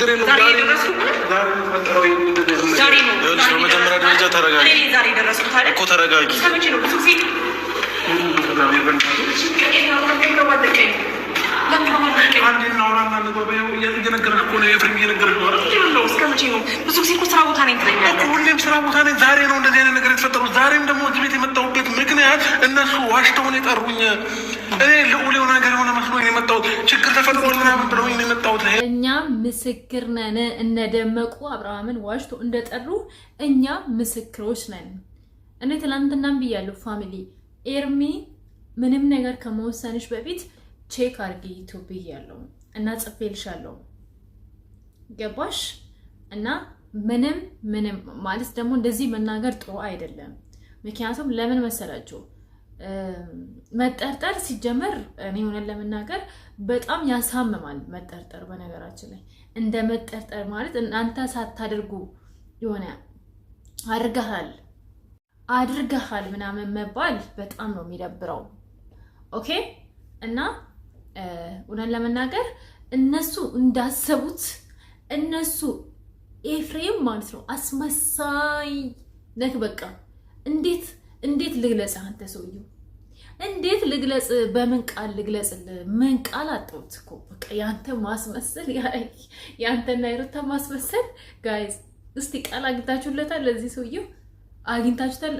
ችግር የለም። ዛሬ ነው በመጀመሪያ ደረጃ ተረጋጊ እኮ ተረጋጊ። ብዙ ጊዜ እኮ ስራ ቦታ ነኝ ትለኛለህ። ሁሌም ስራ ቦታ ነኝ። ዛሬ ነው እንደዚህ አይነት ነገር የተፈጠረው። ዛሬም ደግሞ እዚህ ቤት የመጣሁበት ምክንያት እነሱ ዋሽተውን የጠሩኝ። እኔ ልዑል የሆነ ነገር የሆነ መስሎኝ የመጣሁት ችግር ተፈጥሯል ምናምን ብለውኝ ነው የመጣሁት። እኛ ምስክር ነን። እነደመቁ አብርሃምን ዋሽቶ እንደጠሩ እኛ ምስክሮች ነን። እኔ ትላንትናም ብያለሁ ፋሚሊ ኤርሚ ምንም ነገር ከመወሰንሽ በፊት ቼክ አርጊ ዩቲዩብ ብያለሁ እና ጽፌልሻለሁ። ገባሽ? እና ምንም ማለት ደግሞ እንደዚህ መናገር ጥሩ አይደለም። ምክንያቱም ለምን መሰላችሁ? መጠርጠር ሲጀመር እኔ ሆነን ለመናገር በጣም ያሳምማል መጠርጠር። በነገራችን ላይ እንደ መጠርጠር ማለት እናንተ ሳታደርጉ የሆነ አድርገሃል ምናምን መባል በጣም ነው የሚደብረው። ኦኬ። እና ሆነን ለመናገር እነሱ እንዳሰቡት እነሱ ኤፍሬም ማለት ነው አስመሳይ ነክ። በቃ እንዴት ልግለጽ? አንተ ሰውዬው እንዴት ልግለጽ? በምን ቃል ልግለጽ? ምን ቃል አጣሁት እኮ በቃ ያንተ ማስመሰል፣ ያንተና የሩታ ማስመሰል። ጋይዝ እስቲ ቃል አግኝታችሁለታል? ለዚህ ሰውዬው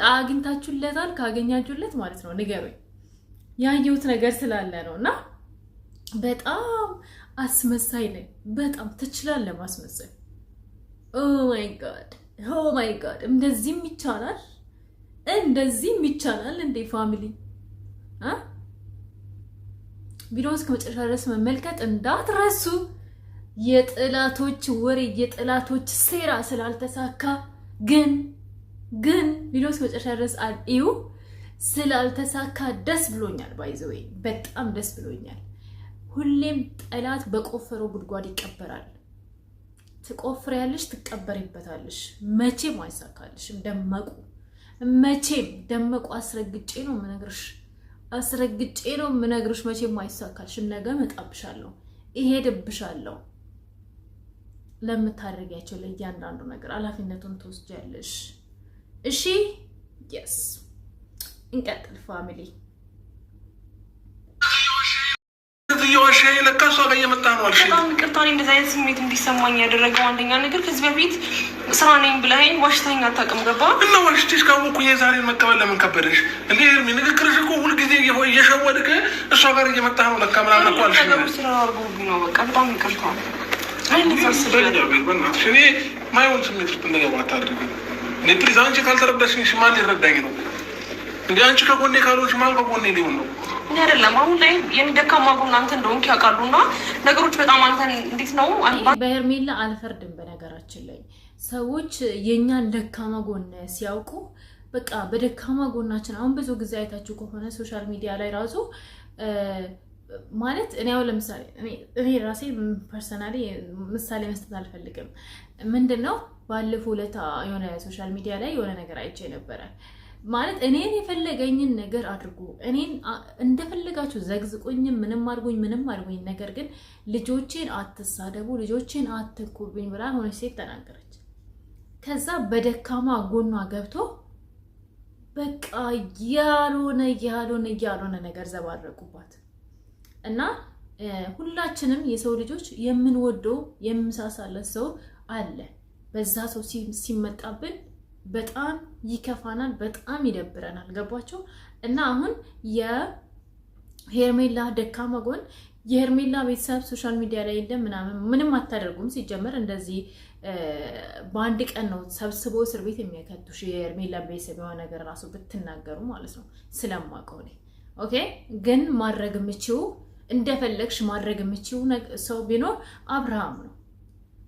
አግኝታችሁለታል? ካገኛችሁለት ማለት ነው ንገሩኝ። ያየሁት ነገር ስላለ ነው። እና በጣም አስመሳይ ነኝ። በጣም ትችላለህ ማስመሰል። ኦ ማይ ጋድ እንደዚህም ይቻላል እንዴ ፋሚሊ? ቪዲዮውን እስከ መጨረሻ ድረስ መመልከት እንዳትረሱ። የጥላቶች ወሬ የጥላቶች ሴራ ስላልተሳካ ግን ቪዲዮ እስከ መጨረሻ ድረስ እዩ። ስላልተሳካ ደስ ብሎኛል። ባይዘዌ በጣም ደስ ብሎኛል። ሁሌም ጠላት በቆፈረው ጉድጓድ ይቀበራል። ትቆፍሪያለሽ፣ ትቀበሪበታለሽ። መቼም አይሳካልሽም። ደመቁ አስረግጬ ነው የምነግርሽ። መቼም አይሳካልሽም። ነገ እመጣብሻለሁ፣ እሄድብሻለሁ። ለምታደርጊያቸው ለእያንዳንዱ ነገር ኃላፊነቱን ትወስጃለሽ። እሺ የስ እንቀጥል ፋሚሊ። ለካሷ ጋር እየመጣ ነው አልሽ። በጣም ይቅርታ። እንደዚህ አይነት ስሜት እንዲሰማኝ ያደረገው አንደኛ ነገር ከዚህ በፊት ስራ ነኝ ብለኸኝ ዋሽተኸኝ አታውቅም። ገባ እና ዋሽተሽ ካወኩ የዛሬን መቀበል ለምን ከበደሽ እንዴ? ኤርሚ ንግግርሽ እኮ ሁልጊዜ እየሸወድክ እሷ ጋር እየመጣ ነው ለካ ምናምን እኮ አልሽ። ስራ አድርጎብኝ ነው። በቃ በጣም ይቅርታ። እኔ ማይሆን ስሜት ውስጥ እንደገባ አታድርጊ። እኔ ፕሊዝ፣ አንቺ ካልተረዳሽኝ ማን ሊረዳኝ ነው እንዴ? አንቺ ከጎኔ ካልሆንሽ ማን ከጎኔ ሊሆን ነው? እኔ አይደለም አሁን ላይ የኔ ደካማ ጎን አንተ እንደሆንክ ያውቃሉና ነገሮች በጣም አንተን እንዴት ነው በሄርሜላ አልፈርድም። በነገራችን ላይ ሰዎች የኛን ደካማ ጎን ሲያውቁ በቃ በደካማ ጎናችን አሁን ብዙ ጊዜ አይታችሁ ከሆነ ሶሻል ሚዲያ ላይ ራሱ ማለት እኔ አሁን ለምሳሌ እኔ ራሴ ፐርሰናሊ ምሳሌ መስጠት አልፈልግም። ምንድነው ባለፈው ዕለት የሆነ ሶሻል ሚዲያ ላይ የሆነ ነገር አይቼ ነበረ። ማለት እኔን የፈለገኝን ነገር አድርጉ፣ እኔን እንደፈለጋችሁ ዘግዝቁኝም ምንም አድርጉኝ፣ ነገር ግን ልጆቼን አትሳደቡ፣ ልጆቼን አትንኩብኝ ብላ ሆነች ሴት ተናገረች። ከዛ በደካማ ጎኗ ገብቶ በቃ ያልሆነ ነገር ዘባረቁባት። እና ሁላችንም የሰው ልጆች የምንወደው የምሳሳለት ሰው አለ። በዛ ሰው ሲመጣብን በጣም ይከፋናል፣ በጣም ይደብረናል። ገባችሁ? እና አሁን የሄርሜላ ደካማ ጎን የሄርሜላ ቤተሰብ ሶሻል ሚዲያ ላይ የለም ምንም አታደርጉም። ሲጀመር እንደዚህ በአንድ ቀን ነው ሰብስቦ እስር ቤት የሚያከቱሽ የሄርሜላ ቤተሰብ የሆነ ነገር ራሱ ብትናገሩ ማለት ነው ስለማውቀው እኔ። ኦኬ። ግን ማድረግ የምችው እንደፈለግሽ ማድረግ የምችው ሰው ቢኖር አብርሃም ነው።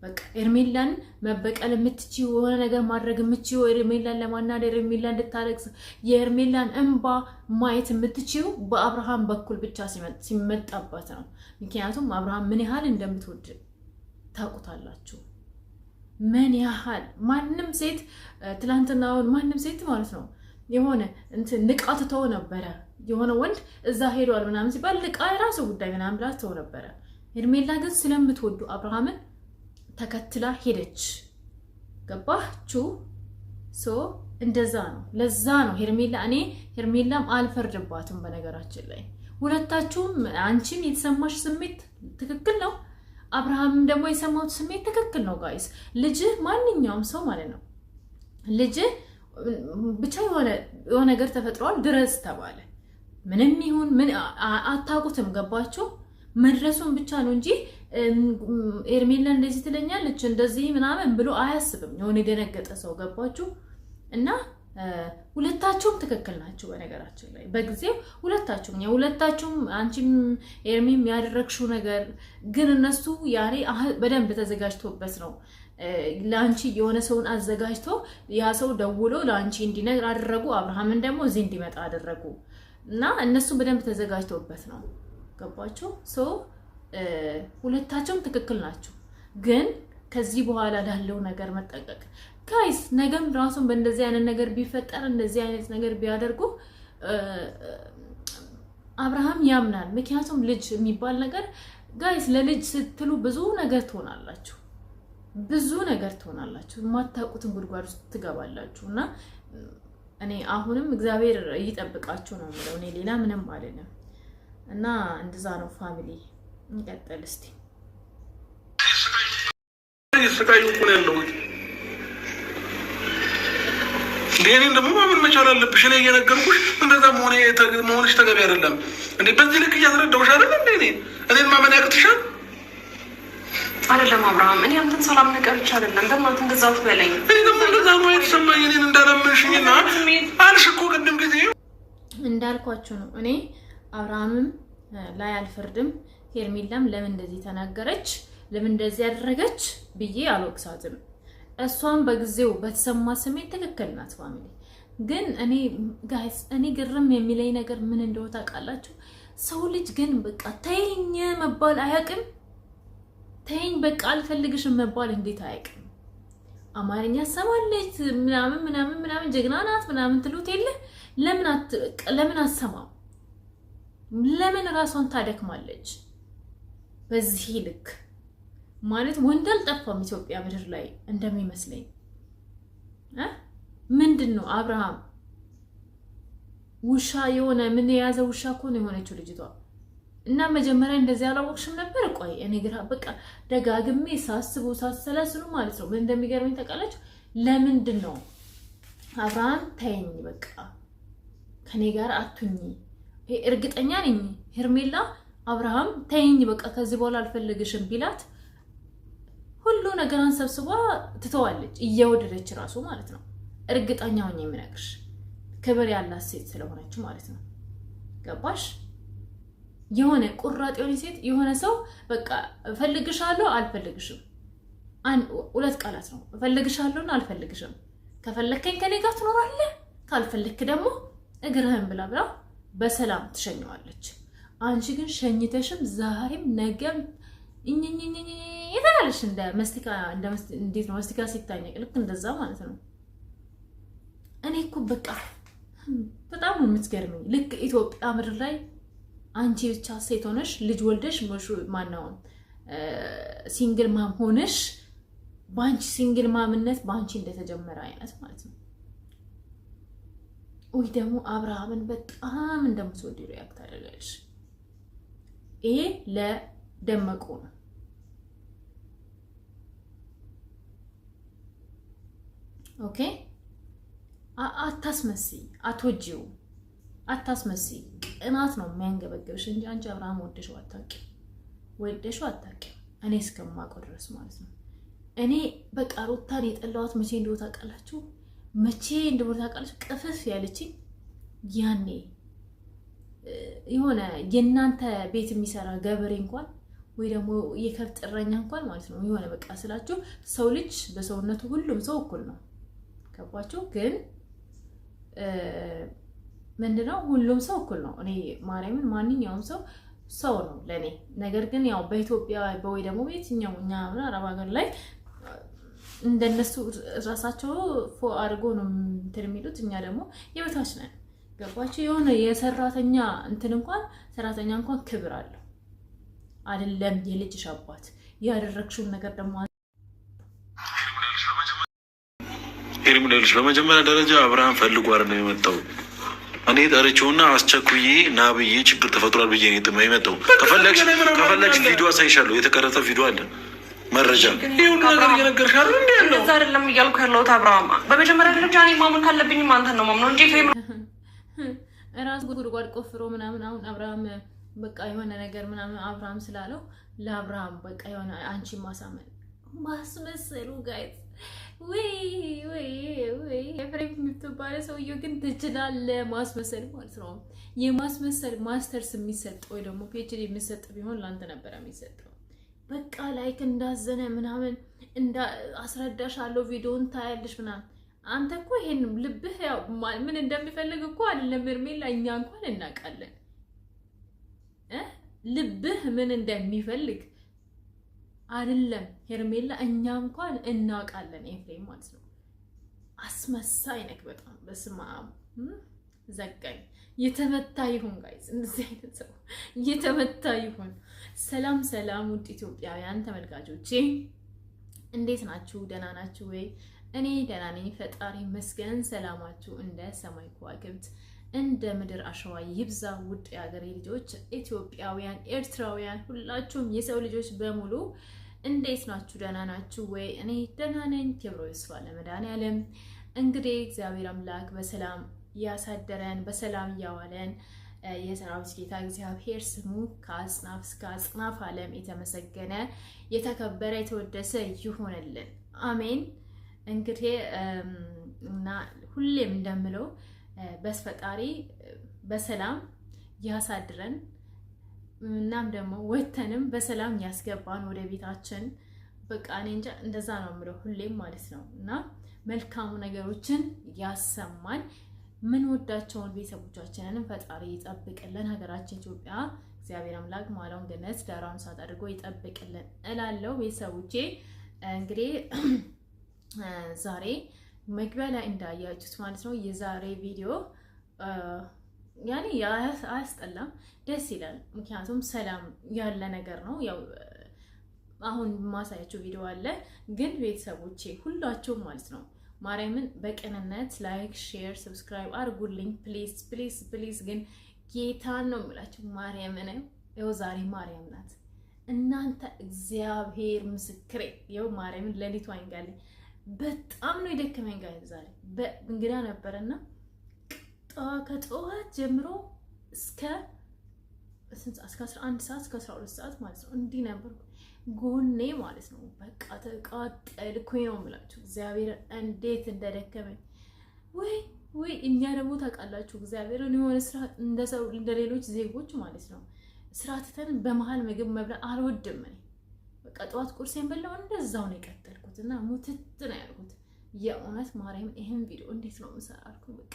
በቃ ኤርሜላን መበቀል የምትችይው የሆነ ነገር ማድረግ የምትችይው ኤርሜላን ለማናደር ኤርሜላን እንድታለቅስ የኤርሜላን እንባ ማየት የምትችይው በአብርሃም በኩል ብቻ ሲመጣበት ነው። ምክንያቱም አብርሃም ምን ያህል እንደምትወድ ታውቁታላችሁ። ምን ያህል ማንም ሴት ትላንትናውን ማንም ሴት ማለት ነው የሆነ እንትን ንቃት ተው ነበረ። የሆነ ወንድ እዛ ሄዷል ምናምን ሲባል ልቃ የራሱ ጉዳይ ምናምን ብላ ተው ነበረ። ኤርሜላ ግን ስለምትወዱ አብርሃምን ተከትላ ሄደች። ገባችሁ? ሶ እንደዛ ነው። ለዛ ነው ሄርሜላም አልፈርድባትም። በነገራችን ላይ ሁለታችሁም አንቺም የተሰማሽ ስሜት ትክክል ነው፣ አብርሃምም ደግሞ የሰማው ስሜት ትክክል ነው። ጋይስ ልጅ ማንኛውም ሰው ማለት ነው ልጅ ብቻ የሆነ ነገር ተፈጥሯል ድረስ ተባለ። ምንም ይሁን ምን አታውቁትም። ገባችሁ? መድረሱን ብቻ ነው እንጂ ሄርሜላ እንደዚህ ትለኛለች እንደዚህ ምናምን ብሎ አያስብም። የሆነ የደነገጠ ሰው ገባችሁ? እና ሁለታችሁም ትክክል ናቸው። በነገራችን ላይ በጊዜው ሁለታችሁም አንቺም ኤርሚም ያደረግሽው ነገር ግን እነሱ ያኔ በደንብ ተዘጋጅቶበት ነው ለአንቺ የሆነ ሰውን አዘጋጅቶ ያ ሰው ደውሎ ለአንቺ እንዲነግር አደረጉ። አብርሃምን ደግሞ እዚህ እንዲመጣ አደረጉ እና እነሱ በደንብ ተዘጋጅቶበት ነው። ገባችሁ? ሶ ሁለታችሁም ትክክል ናቸው። ግን ከዚህ በኋላ ላለው ነገር መጠንቀቅ ጋይስ። ነገም ራሱን በእንደዚህ አይነት ነገር ቢፈጠር እንደዚህ አይነት ነገር ቢያደርጉ አብርሃም ያምናል። ምክንያቱም ልጅ የሚባል ነገር ጋይስ ለልጅ ስትሉ ብዙ ነገር ትሆናላችሁ፣ የማታውቁትን ጉድጓድ ውስጥ ትገባላችሁ። እና እኔ አሁንም እግዚአብሔር ይጠብቃችሁ ነው የምለው። እኔ ሌላ ምንም አልልም። እና እንደዛ ነው ፋሚሊ። እንቀጥል እስቲ። ስቃዩ እኮ ነው ያለው። እኔን ደግሞ ማመን መቻል አለብሽ። እኔ እየነገርኩሽ እንደዛ መሆንሽ ተገቢ አይደለም እንዴ። በዚህ ልክ እያስረዳሁሽ አይደለም እንዴ? እኔን ማመን ያቅትሻል አይደለም አብርሃም። እኔ አንተን ሰላም ነቀርቻ አይደለም በእናትህ እንደዛ ትበለኝ። እኔ ደግሞ እንደዛ ነው የተሰማኝ። እኔን እንዳላመንሽኝና አልሽ እኮ ቅድም ጊዜ እንዳልኳችሁ ነው። እኔ አብርሃምም ላይ አልፈርድም። ሄርሜላም ለምን እንደዚህ ተናገረች፣ ለምን እንደዚህ ያደረገች ብዬ አልወቅሳትም። እሷም በጊዜው በተሰማ ስሜት ትክክል ናት። ፋሚሊ ግን እኔ ጋይስ ግርም የሚለኝ ነገር ምን እንደሆነ ታውቃላችሁ? ሰው ልጅ ግን በቃ ተይኝ መባል አያውቅም። ተይኝ በቃ አልፈልግሽም መባል እንዴት አያውቅም? አማርኛ ሰማለች ምናምን ጀግና ናት ምናምን ትሉት የለ ለምን አሰማው? ለምን ራሷን ታደክማለች? በዚህ ልክ ማለት ወንድ አልጠፋም ኢትዮጵያ ምድር ላይ እንደሚመስለኝ። ምንድነው አብርሃም ውሻ የሆነ ምን የያዘ ውሻ እኮ ነው የሆነችው ልጅቷ። እና መጀመሪያ እንደዚህ አላወቅሽም ነበር? ቆይ እኔ ግራ በቃ ደጋግሜ ሳሰላስሉ ማለት ነው ምን እንደሚገርመኝ ታውቃላችሁ? ለምንድን ነው አብርሃም ተይኝ በቃ ከኔ ጋር አትሁኚ። እርግጠኛ ነኝ ሄርሜላ አብርሃም ተይኝ በቃ ከዚህ በኋላ አልፈልግሽም ቢላት ሁሉ ነገራን ሰብስባ ትተዋለች፣ እየወደደች ራሱ ማለት ነው። እርግጠኛ ሆኜ የምነግርሽ ክብር ያላት ሴት ስለሆነች ማለት ነው። ገባሽ? የሆነ ቁራጥ የሆነ ሴት የሆነ ሰው በቃ እፈልግሻለሁ አልፈልግሽም፣ ሁለት ቃላት ነው። እፈልግሻለሁና አልፈልግሽም። ከፈለከኝ ከኔ ጋር ትኖራለህ፣ ካልፈለክ ደግሞ እግርህን ብላ በሰላም ትሸኘዋለች። አንቺ ግን ሸኝተሽም ዛሬም ነገም ይተናልሽ እንደ መስቲካ እንዴት ነው መስቲካ ሲታኘቅ ልክ እንደዛ ማለት ነው። እኔ እኮ በቃ በጣም ነው የምትገርመኝ። ልክ ኢትዮጵያ ምድር ላይ አንቺ ብቻ ሴት ሆነሽ ልጅ ወልደሽ ማናው ሲንግል ማም ሆነሽ ባንቺ ሲንግል ማምነት ባንቺ እንደተጀመረ አይነት ማለት ነው። ወይ ደግሞ አብርሃምን በጣም እንደምትወድ ሪያክት አደረገልሽ። ይሄ ለደመቁ ነው። ኦኬ አታስመስይ፣ አትወጂው፣ አታስመስይ። ቅናት ነው የሚያንገበግብሽ እንጂ አንቺ አብርሃም ወደሽው አታውቂም። እኔ እስከማውቀው ድረስ ማለት ነው። እኔ በቃ ሩታን የጠላኋት መቼ እንደሆነ ታውቃላችሁ? ቅፍፍ ያለችኝ ያኔ የሆነ የእናንተ ቤት የሚሰራ ገበሬ እንኳን ወይ ደግሞ የከብት እረኛ እንኳን ማለት ነው የሆነ በቃ ስላችሁ ሰው ልጅ በሰውነቱ ሁሉም ሰው እኩል ነው። ገባችሁ? ግን ምንድነው ሁሉም ሰው እኩል ነው። እኔ ማርያምን ማንኛውም ሰው ነው ለኔ። ነገር ግን ያው በኢትዮጵያ ወይ ደግሞ በየትኛው እኛ አረብ ሀገር ላይ እንደነሱ ራሳቸው አድርጎ ነው እንትን የሚሉት፣ እኛ ደግሞ የበታች ነን። ገባችሁ? የሆነ የሰራተኛ ሰራተኛ እንኳን ክብር አለው አይደለም? የልጅሽ አባት ያደረግሽውን ነገር ደግሞ ሄርሜላሽ በመጀመሪያ ደረጃ አብርሃም ፈልጎ አይደለም የመጣው። እኔ ጠርቼውና አስቸኩዬ ና ብዬ ችግር ተፈጥሯል ብዬ ነው የመጣው። ከፈለግሽ ቪዲዮ አሳይሻለሁ፣ የተቀረጸ ቪዲዮ አለ፣ መረጃ ይሁን ነገር እየነገርሽ አይደል እንዴ? ያለው እዛ አይደለም እያልኩ ያለሁት አብርሃም። በመጀመሪያ ደረጃ እኔ ማመን ካለብኝም አንተን ነው ማምነው እንጂ ራስ ጉድጓድ ቆፍሮ ምናምን። አሁን አብርሃም በቃ የሆነ ነገር ምናምን አብርሃም ስላለው ለአብርሃም በቃ የሆነ አንቺ ማሳመን ማስመሰሉ ጋይዝ ወይ ኤፍሬም የምትባለ ሰውዬው ግን ትችላለህ ማስመሰል ማለት ነው። የማስመሰል ማስተርስ የሚሰጥ ወይ ደግሞ ፒኤችዲ የሚሰጥ ቢሆን ለአንተ ነበረ የሚሰጠው። በቃ ላይክ እንዳዘነ ምናምን አስረዳሻለሁ፣ ቪዲዮን ታያለሽ ምናምን። አንተ እኮ ይሄን ልብህ ያው ምን እንደሚፈልግ እኮ አይደለም ሄርሜላ፣ እኛ እንኳን እናውቃለን ልብህ ምን እንደሚፈልግ አይደለም ሄርሜላ፣ እኛ እንኳን እናውቃለን። ኤፍሬም ማለት ነው አስመሳይ ነክ በጣም በስመ አብ ዘጋኝ። የተመታ ይሁን ጋይስ፣ እንደዚህ አይነት ሰው የተመታ ይሁን። ሰላም ሰላም፣ ውድ ኢትዮጵያውያን ተመልካቾቼ እንዴት ናችሁ? ደህና ናችሁ ወይ? እኔ ደህና ነኝ፣ ፈጣሪ ይመስገን። ሰላማችሁ እንደ ሰማይ ከዋክብት እንደ ምድር አሸዋ ይብዛ። ውድ የሀገሬ ልጆች ኢትዮጵያውያን፣ ኤርትራውያን፣ ሁላችሁም የሰው ልጆች በሙሉ እንዴት ናችሁ? ደህና ናችሁ ወይ? እኔ ደህና ነኝ። ክብሩ ይስፋ ለመድኃኒዓለም። እንግዲህ እግዚአብሔር አምላክ በሰላም ያሳደረን በሰላም እያዋለን የሰራዊት ጌታ እግዚአብሔር ስሙ ከአጽናፍ እስከ አጽናፍ ዓለም የተመሰገነ የተከበረ የተወደሰ ይሆንልን፣ አሜን። እንግዲህ እና ሁሌም እንደምለው በፈጣሪ በሰላም ያሳድረን፣ እናም ደግሞ ወተንም በሰላም ያስገባን ወደ ቤታችን። በቃ እኔ እንጃ እንደዛ ነው የምለው ሁሌም ማለት ነው። እና መልካሙ ነገሮችን ያሰማን፣ ምን ወዳቸውን ቤተሰቦቻችንን ፈጣሪ ይጠብቅልን። ሀገራችን ኢትዮጵያ እግዚአብሔር አምላክ ማለውን ገነት ዳራውን ሳት አድርጎ ይጠብቅልን እላለሁ። ቤተሰቦቼ እንግዲህ ዛሬ መግቢያ ላይ እንዳያችሁት ማለት ነው የዛሬ ቪዲዮ ያኔ አያስጠላም፣ ደስ ይላል። ምክንያቱም ሰላም ያለ ነገር ነው። ያው አሁን ማሳያችሁ ቪዲዮ አለ፣ ግን ቤተሰቦቼ ሁላችሁም ማለት ነው ማርያምን በቅንነት ላይክ፣ ሼር፣ ሰብስክራይብ አድርጉልኝ ፕሊዝ ፕሊዝ ፕሊዝ። ግን ጌታን ነው የምላችሁ ማርያምን። ያው ዛሬ ማርያም ናት እናንተ እግዚአብሔር ምስክሬ። ያው ማርያምን ሌሊቱ አይንጋለኝ በጣም ነው የደከመኝ ጋር ዛሬ በእንግዳ ነበርና ከጠዋት ጀምሮ እስከ 11 ሰዓት እስከ 12 ሰዓት ማለት ነው እንዲህ ነበርኩ ጎኔ ማለት ነው። በቃ ተቃጠልኩኝ ነው የምላችሁ እግዚአብሔር እንዴት እንደደከመኝ። ወይ እኛ ደግሞ ታውቃላችሁ እግዚአብሔርን የሆነ ስራ እንደሰው እንደሌሎች ዜጎች ማለት ነው ስራ ትተን በመሃል ምግብ መብላት አልወድም እኔ። በቃ ጠዋት ቁርሴን በላው እንደዛው ነው የቀጠልኩት እና ሙትት ነው ያልኩት። የእውነት ማርያም ይሄን ቪዲዮ እንዴት ነው የምሰራልኩ? በቃ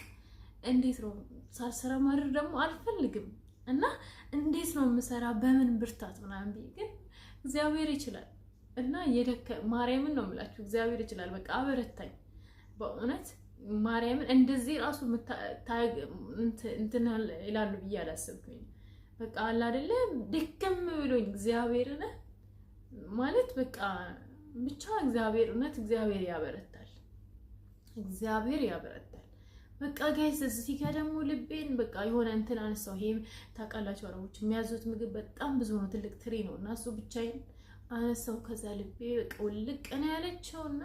እንዴት ነው ሳልሰራ ማድር ደግሞ አልፈልግም እና እንዴት ነው የምሰራ በምን ብርታት ምናምን ብዬ፣ ግን እግዚአብሔር ይችላል እና ማርያምን ነው የምላችሁ እግዚአብሔር ይችላል። በቃ አበረታኝ በእውነት ማርያምን። እንደዚህ ራሱ እንትን ይላሉ ብዬ አላሰብኩኝ። በቃ አለ አይደለ ደከም ብሎኝ እግዚአብሔርን ማለት በቃ ብቻ እግዚአብሔር እውነት እግዚአብሔር ያበረታል፣ እግዚአብሔር ያበረታል። በቃ ጋይስ እዚህ ጋር ደግሞ ልቤን በቃ የሆነ እንትን አነሳው። ይሄም ታውቃላችሁ አረቦች የሚያዙት ምግብ በጣም ብዙ ነው፣ ትልቅ ትሪ ነው እና እሱ ብቻዬን አነሳው። ከዛ ልቤ በቃ ውልቅ ነው ያለችውና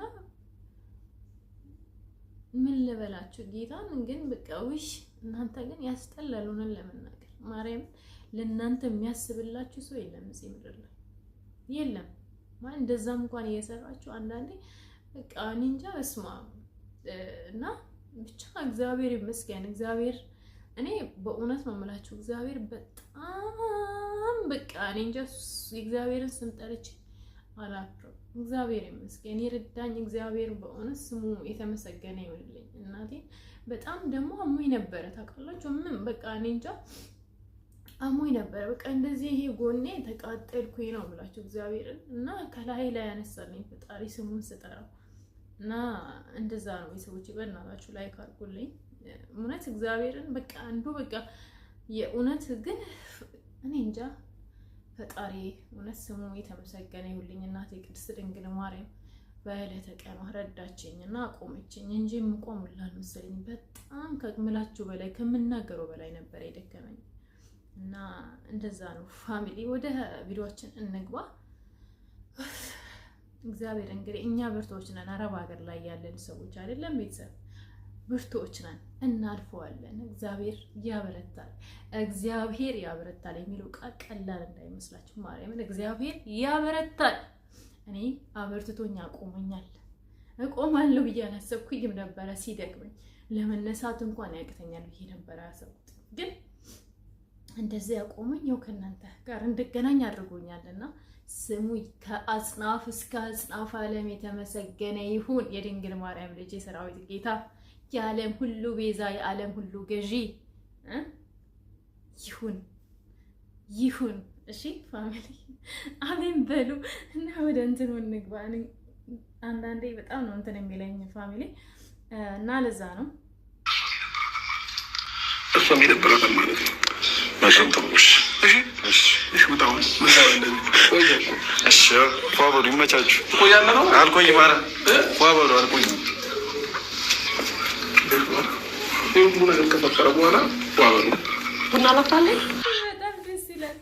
ምን ልበላችሁ ጌታን ግን በቃ ውሽ እናንተ ግን ያስጠላል። ሆነን ለመናገር ማርያም ለእናንተ የሚያስብላችሁ ሰው የለም እዚህ ምድር ላይ የለም። ማለት እንደዛም እንኳን እየሰራችሁ አንዳንዴ በቃ እኔ እንጃ በስማ እና ብቻ እግዚአብሔር ይመስገን። እግዚአብሔር እኔ በእውነት ነው የምላችሁ እግዚአብሔር በጣም በቃ እኔ እንጃ እግዚአብሔርን ስም ጠርቼ አላፍርም። እግዚአብሔር ይመስገን የረዳኝ እግዚአብሔር በእውነት ስሙ የተመሰገነ ይሁንልኝ። እናቴ በጣም ደግሞ አሞኝ ነበረ ታውቃላችሁ። ምን በቃ እኔ እንጃ አሞኝ ነበረ። በቃ እንደዚህ ይሄ ጎኔ ተቃጠልኩኝ ነው የምላችሁ እግዚአብሔርን እና ከላይ ላይ ያነሳልኝ ፈጣሪ ስሙን ስጠራው እና እንደዛ ነው። ቤተሰቦች በእናታችሁ ላይክ አድርጉልኝ እውነት እግዚአብሔርን በቃ አንዱ በቃ የእውነት ግን እኔ እንጃ ፈጣሪ እውነት ስሙ የተመሰገነ ይሁንልኝ። እናቴ ቅድስት ድንግል ማርያም በዕለተ ቀኗ ረዳችኝ እና አቆመችኝ እንጂ የምቆሙላል መሰለኝ። በጣም ከምላችሁ በላይ ከምናገረው በላይ ነበር የደከመኝ እና እንደዛ ነው። ፋሚሊ ወደ ቪዲዮአችን እንግባ። እግዚአብሔር እንግዲህ እኛ ብርቶች ነን። አረብ ሀገር ላይ ያለን ሰዎች አይደለም ቤተሰብ ብርቶች ነን፣ እናልፈዋለን። እግዚአብሔር ያበረታል፣ እግዚአብሔር ያበረታል የሚለው ቃል ቀላል እንዳይመስላችሁ። ማርያምን እግዚአብሔር ያበረታል። እኔ አበርትቶኝ አቆመኛል። እቆማለሁ ብዬ አላሰብኩኝም ነበረ። ሲደክመኝ ለመነሳት እንኳን ያቅተኛል ብዬ ነበረ ያሰብኩት፣ ግን እንደዚህ ያቆመኝ ያው ከእናንተ ጋር እንድገናኝ አድርጎኛልና ስሙ ከአጽናፍ እስከ አጽናፍ ዓለም የተመሰገነ ይሁን። የድንግል ማርያም ልጅ የሰራዊት ጌታ የዓለም ሁሉ ቤዛ የዓለም ሁሉ ገዢ ይሁን ይሁን። እሺ ፋሚሊ አሜን በሉ እና ወደ እንትኑ እንግባ። አንዳንዴ በጣም ነው እንትን የሚለኝ ፋሚሊ እና ለዛ ነው እሷም የነበረው ማለት ነው። ማሽንቶሽ እሺ በጣም እሺ ፋበሉ ይመቻችሁ። ቆያለ ነው አልቆይ ማራ ፋበሉ አልቆይ ሁሉ ነገር ከፈጠረ በኋላ ፋበሉ ቡና ላፍታለኝ። በጣም ደስ ይላል።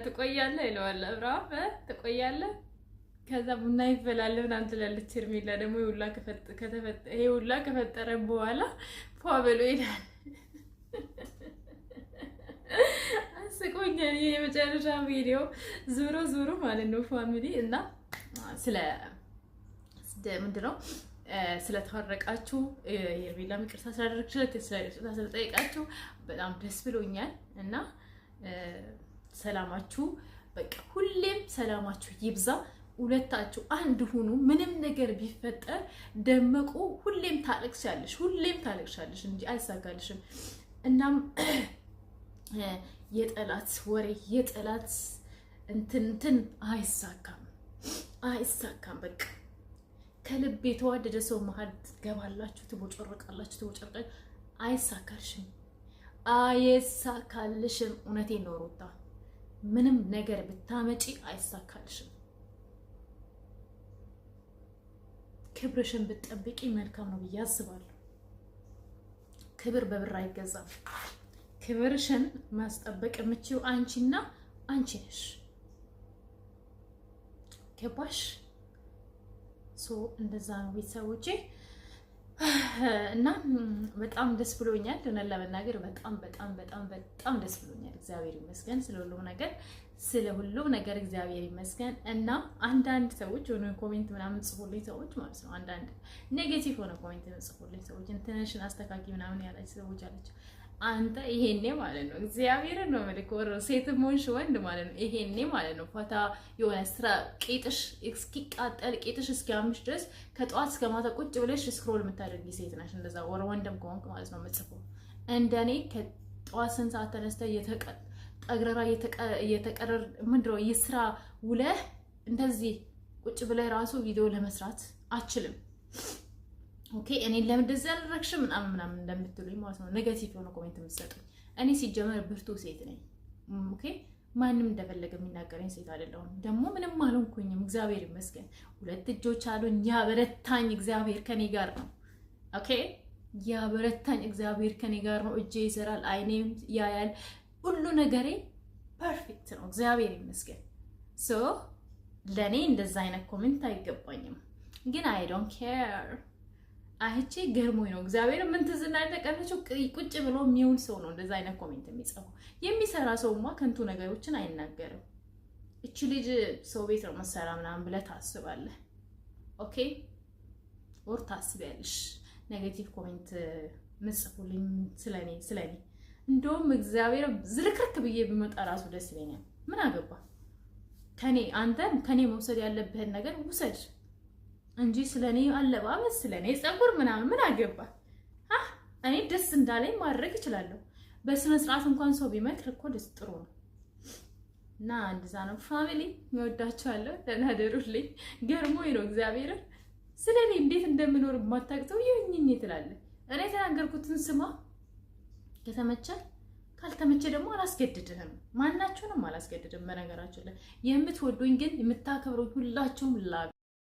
ትቆያለህ ይለዋል አብርሃም። ትቆያለህ ከዛ ቡና ይፈላል ምናምን ትላለች ሄርሜላ። ደግሞ ይሄ ሁላ ከፈጠረ በኋላ ፋበሉ ይላል። አስቆኛል። የመጨረሻ ቪዲዮ ዙሮ ዙሮ ማለት ነው ፋሚሊ እና ስለ ምንድን ነው ስለተዋረቃችሁ ሄርሜላ ይቅርታ ስለጠየቃችሁ በጣም ደስ ብሎኛል እና ሰላማችሁ በቃ ሁሌም ሰላማችሁ ይብዛ። ሁለታችሁ አንድ ሁኑ። ምንም ነገር ቢፈጠር ደመቁ ሁሌም ታለቅሻለሽ እንጂ አይሳካልሽም። እናም የጠላት ወሬ የጠላት እንትን አይሳካም። በቃ ከልብ የተዋደደ ሰው መሀል ትገባላችሁ፣ ትቦጨርቃላችሁ። አይሳካልሽም። እውነቴን ነው ሩታ፣ ምንም ነገር ብታመጪ አይሳካልሽም። ክብርሽን ብትጠብቂ መልካም ነው ብዬ አስባለሁ። ክብር በብር አይገዛም። ክብርሽን ማስጠበቅ የምችው አንቺና አንቺ ነሽ። ገባሽ? እንደዛ ነው ቤተሰቦቼ እና በጣም ደስ ብሎኛል። እውነት ለመናገር በጣም ደስ ብሎኛል። እግዚአብሔር ይመስገን ስለ ሁሉም ነገር እግዚአብሔር ይመስገን። እና አንዳንድ ሰዎች የሆነ ኮሜንት ምናምን ጽፎልኝ ሰዎች ማለት ነው፣ አንዳንድ ኔጌቲቭ ሆነ ኮሜንት ጽፎልኝ ሰዎች እንትንሽን አስተካኪ ምናምን ያላችሁ ሰዎች አለች። አንተ ይሄኔ ማለት ነው እግዚአብሔርን ነው መልክ ወር ሴትም ሆንሽ ወንድ ማለት ነው ይሄኔ ማለት ነው ፈታ የሆነ ስራ ቄጥሽ እስኪቃጠል ቄጥሽ እስኪያምሽ ድረስ ከጠዋት እስከ ማታ ቁጭ ብለሽ ስክሮል የምታደርጊ ሴት ነሽ። እንደዛ ወር ወንድም ከሆንክ ማለት ነው የምትጽፈው። እንደኔ ከጠዋት ስንት ሰዓት ተነስተህ ጠግረራ እየተቀረር ምንድነው የስራ ውለህ እንደዚህ ቁጭ ብለህ ራሱ ቪዲዮ ለመስራት አችልም። ኦኬ እኔ ለምን እንደዛ አደረግሽ ምናምን እንደምትሉኝ ማለት ነው ኔጌቲቭ ሆነ ኮሜንት የምትሰጡኝ። እኔ ሲጀመር ብርቱ ሴት ነኝ። ኦኬ ማንም እንደፈለገ የሚናገረኝ ሴት አይደለሁም። ደግሞ ምንም አልሆንኩኝም፣ እግዚአብሔር ይመስገን። 2 እጆች አሉኝ። ያበረታኝ እግዚአብሔር ከኔ ጋር ነው። ኦኬ ያበረታኝ እግዚአብሔር ከኔ ጋር ነው። እጄ ይሰራል፣ አይኔም ያያል፣ ሁሉ ነገሬ ፐርፌክት ነው፣ እግዚአብሔር ይመስገን። ሶ ለኔ እንደዛ አይነት ኮሜንት አይገባኝም፣ ግን አይ ዶንት ኬር። አይቼ ገርሞኝ ነው እግዚአብሔር ምን ትዝና ተቀርፈው ቁጭ ብሎ የሚውል ሰው ነው እንደዛ አይነት ኮሜንት የሚጽፈው። የሚሰራ ሰውማ ከንቱ ነገሮችን አይናገርም። እቺ ልጅ ሰው ቤት ነው መሰራ ምናምን ብለህ ታስባለህ። ኦኬ ወር ታስቢያለሽ። ኔጌቲቭ ኮሜንት ምጽፉልኝ ስለኔ እንደውም እግዚአብሔር ዝርክርክ ብዬ ብመጣ ራሱ ደስ ይለኛል። ምን አገባ አንተ ከኔ መውሰድ ያለብህን ነገር ውሰድ እንጂ ስለኔ አለባበስ ስለኔ ጸጉር ምናምን ምን አገባ? እኔ ደስ እንዳለኝ ማድረግ እችላለሁ። በስነ ስርዓት እንኳን ሰው ቢመክር እኮ ደስ ጥሩ ነው። እና እንደዛ ነው ፋሚሊ፣ እወዳችኋለሁ። ደህና ደሩልኝ። ገርሞኝ ነው እግዚአብሔር ስለኔ እንዴት እንደምኖር ማታውቀው ይሁንኝ ትላለህ። እኔ ተናገርኩትን ስማ፣ ከተመቸ ካልተመቸ ደግሞ አላስገድድህም። ማናችሁንም አላስገድድም። በነገራችን ላይ የምትወዱኝ ግን የምታከብሩኝ ሁላችሁም